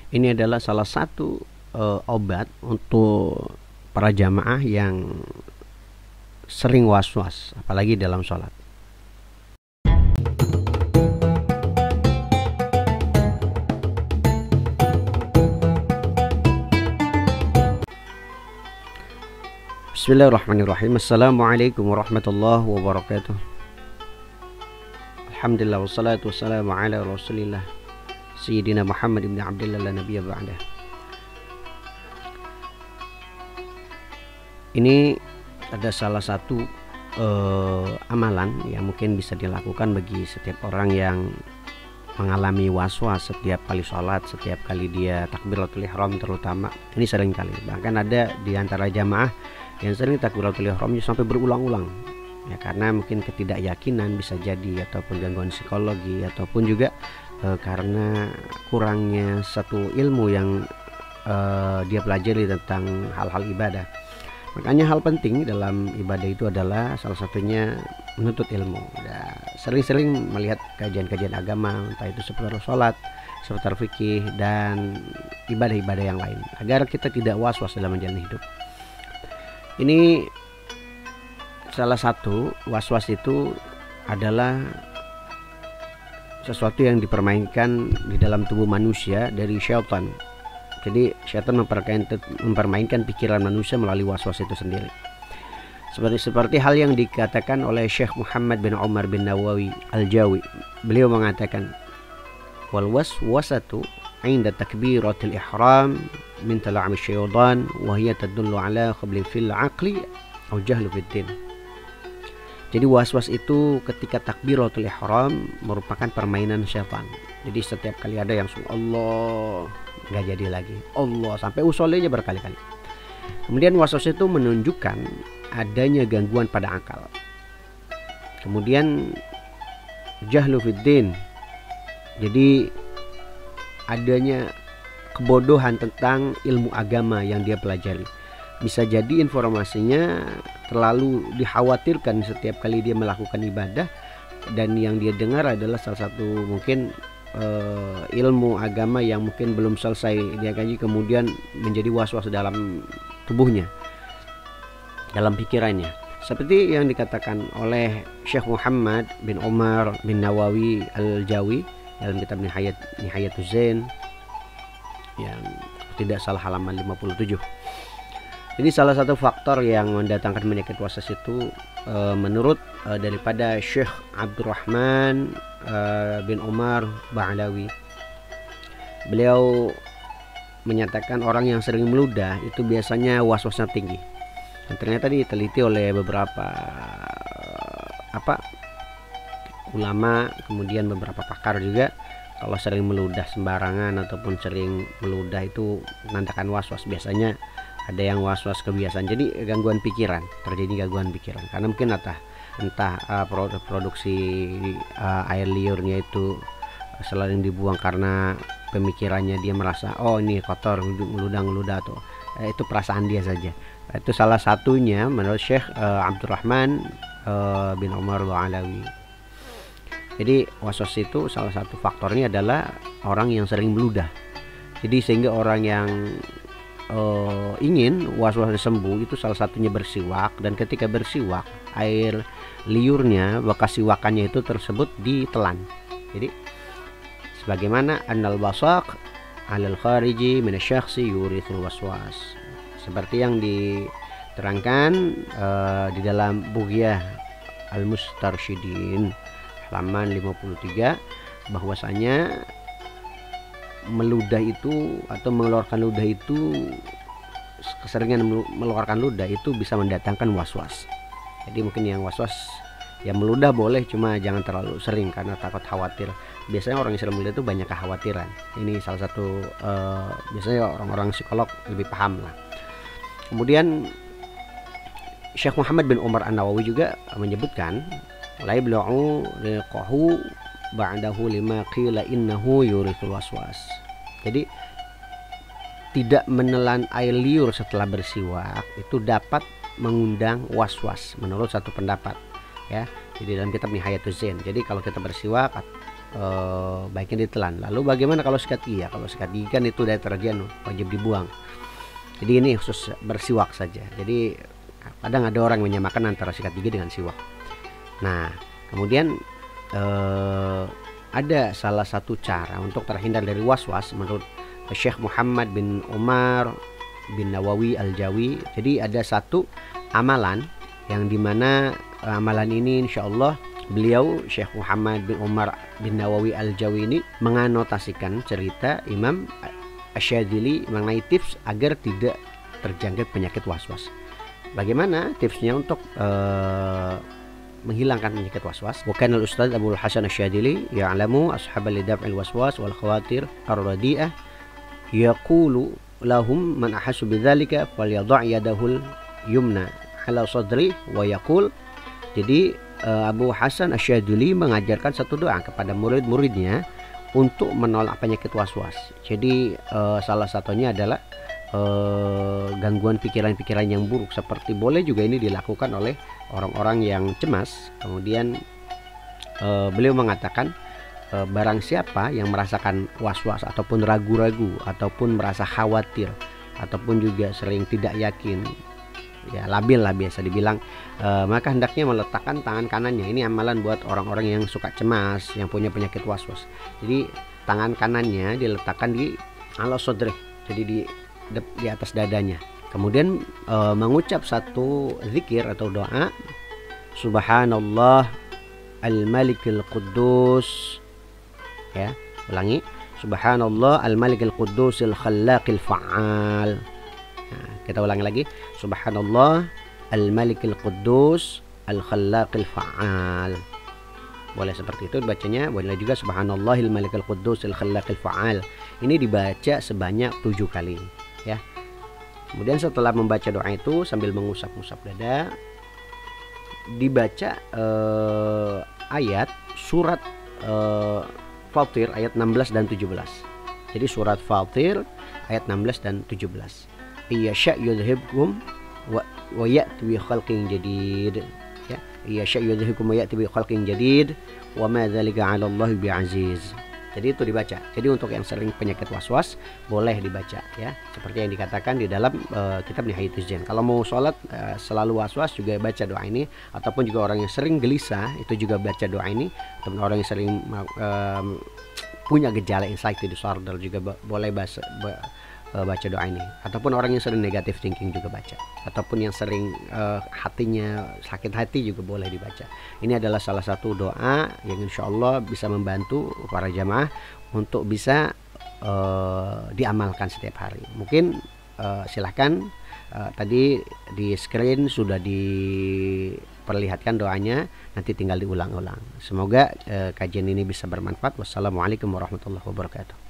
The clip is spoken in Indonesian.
Ini adalah salah satu obat untuk para jamaah yang sering was-was, apalagi dalam sholat. Bismillahirrahmanirrahim. Assalamualaikum warahmatullahi wabarakatuh. Alhamdulillah wassalatu wassalamu ala rasulillah Sayyidina Muhammad ibn Abdillah la nabiyya ba'dah. Ini ada salah satu amalan yang mungkin bisa dilakukan bagi setiap orang yang mengalami was-was setiap kali sholat, setiap kali dia takbiratul ihram terutama. Ini sering kali, bahkan ada di antara jamaah yang sering takbiratul ihramnya sampai berulang-ulang ya, karena mungkin ketidakyakinan bisa jadi, ataupun gangguan psikologi, ataupun juga karena kurangnya satu ilmu yang dia pelajari tentang hal-hal ibadah. Makanya hal penting dalam ibadah itu adalah salah satunya menuntut ilmu. Sering-sering melihat kajian-kajian agama, entah itu seputar sholat, seputar fikih, dan ibadah-ibadah yang lain, agar kita tidak was-was dalam menjalani hidup. Ini salah satu was-was itu adalah sesuatu yang dipermainkan di dalam tubuh manusia dari syaitan. Jadi syaitan mempermainkan pikiran manusia melalui was-was itu sendiri. Seperti hal yang dikatakan oleh Syekh Muhammad bin Umar bin Nawawi Al-Jawi. Beliau mengatakan, wal waswasatu 'inda takbiratil ihram min tala'ami syaitan wa hiya tadullu ala khablin fil 'aqli aw jahlu fid din. Jadi was-was itu ketika takbiratul ihram merupakan permainan syaitan. Jadi setiap kali ada yang Allah, nggak jadi lagi, Allah, sampai usolnya berkali-kali. Kemudian was-was itu menunjukkan adanya gangguan pada akal. Kemudian jahlu fiddin, jadi adanya kebodohan tentang ilmu agama yang dia pelajari. Bisa jadi informasinya terlalu dikhawatirkan setiap kali dia melakukan ibadah, dan yang dia dengar adalah salah satu mungkin ilmu agama yang mungkin belum selesai dia kaji, kemudian menjadi was-was dalam tubuhnya, dalam pikirannya. Seperti yang dikatakan oleh Syekh Muhammad bin Umar bin Nawawi Al-Jawi dalam kitab Nihayatuz Zain yang tidak salah halaman 57. Ini salah satu faktor yang mendatangkan penyakit was-was itu menurut daripada Syekh Abdurrahman bin Umar Ba'alawi. Beliau menyatakan orang yang sering meludah itu biasanya was-wasnya tinggi. Dan ternyata diteliti oleh beberapa ulama, kemudian beberapa pakar juga, kalau sering meludah sembarangan ataupun sering meludah itu menandakan was-was. Biasanya ada yang was-was kebiasaan, jadi gangguan pikiran, terjadi gangguan pikiran karena mungkin entah produksi air liurnya itu selalu dibuang karena pemikirannya dia merasa ini kotor, ngeludah tuh, itu perasaan dia saja. Itu salah satunya menurut Syekh Abdurrahman bin Umar Al-Alawi. Jadi was-was itu salah satu faktornya adalah orang yang sering meludah. Jadi sehingga orang yang ingin was-was sembuh itu salah satunya bersiwak, dan ketika bersiwak air liurnya, bekas siwakannya itu tersebut ditelan. Jadi sebagaimana annal basaq alal khariji minasyakhsi yurithul waswas, seperti yang diterangkan di dalam Bughyah Al-Mustarsyidin halaman 53, bahwasanya meludah itu atau mengeluarkan ludah itu, keseringan mengeluarkan ludah itu bisa mendatangkan was-was. Jadi mungkin yang was-was ya meludah boleh, cuma jangan terlalu sering karena takut khawatir. Biasanya orang yang sering meludah itu banyak kekhawatiran. Ini salah satu biasanya orang-orang psikolog lebih paham lah. Kemudian Syekh Muhammad bin Umar An-Nawawi juga menyebutkan la yabla'u riqahu ba'dahu lima qila innahu yurithul waswas. Jadi tidak menelan air liur setelah bersiwak itu dapat mengundang was-was menurut satu pendapat ya. Jadi dalam kitab Nihayatuz Zain, jadi kalau kita bersiwak baiknya ditelan. Lalu bagaimana kalau sikat gigi? Ya, kalau sikat gigi kan itu deterjen wajib dibuang. Jadi ini khusus bersiwak saja. Jadi kadang ada orang menyamakan antara sikat gigi dengan siwak. Nah, kemudian ada salah satu cara untuk terhindar dari was-was menurut Syekh Muhammad bin Umar bin Nawawi Al-Jawi. Jadi ada satu amalan yang dimana amalan ini insya Allah beliau Syekh Muhammad bin Umar bin Nawawi Al-Jawi ini menganotasikan cerita Imam Asy-Syadzili mengenai tips agar tidak terjangkit penyakit was-was. Bagaimana tipsnya untuk menghilangkan penyakit was-was? Wa kana al-ustadz Abdul Hasan Asy-Syadzili ya'lamu ashhabal lidaf'il waswas wal khawatir ar-radi'ah yaqulu lahum man ahassu bidzalika falyadha' yadahu yumna ala sadri wa yaqul. Jadi Abu Hasan Asy-Syadzili mengajarkan satu doa kepada murid-muridnya untuk menolak penyakit was-was. Jadi salah satunya adalah gangguan pikiran-pikiran yang buruk, seperti boleh juga ini dilakukan oleh orang-orang yang cemas. Kemudian beliau mengatakan barang siapa yang merasakan was-was ataupun ragu-ragu ataupun merasa khawatir ataupun juga sering tidak yakin, ya labil lah biasa dibilang, maka hendaknya meletakkan tangan kanannya. Ini amalan buat orang-orang yang suka cemas, yang punya penyakit was-was. Jadi tangan kanannya diletakkan di ala sodrih, jadi di atas dadanya. Kemudian mengucap satu zikir atau doa, Subhanallah al-Malikil Quddus. Ya, ulangi, Subhanallah al-Malikil Quddusil Khallaqil Fa'al. Nah, kita ulangi lagi, Subhanallah al-Malikil Quddus al-Khallaqil Fa'al. Boleh seperti itu bacanya. Boleh juga Subhanallahil Malikil Quddusil Khallaqil Fa'al. Ini dibaca sebanyak 7 kali, ya. Kemudian setelah membaca doa itu sambil mengusap-usap dada, dibaca ayat surat Fatir ayat 16 dan 17. Jadi surat Fatir ayat 16 dan 17. Iyasya yudhibkum wa ya'ti bi khalqin jadid. Ya, iyasya yudhibkum wa ya'ti bi khalqin jadid wa ma dzalika 'ala Allah bi'aziz. Jadi itu dibaca. Jadi untuk yang sering penyakit was-was boleh dibaca, ya. Seperti yang dikatakan di dalam kitab Nihayatuz Zain. Kalau mau sholat selalu was-was juga baca doa ini, ataupun juga orang yang sering gelisah itu juga baca doa ini, ataupun orang yang sering punya gejala anxiety disorder juga boleh baca doa ini, ataupun orang yang sering negative thinking juga baca, ataupun yang sering hatinya sakit hati juga boleh dibaca. Ini adalah salah satu doa yang insya Allah bisa membantu para jamaah untuk bisa diamalkan setiap hari. Mungkin silahkan, tadi di screen sudah diperlihatkan doanya, nanti tinggal diulang-ulang. Semoga kajian ini bisa bermanfaat. Wassalamualaikum warahmatullahi wabarakatuh.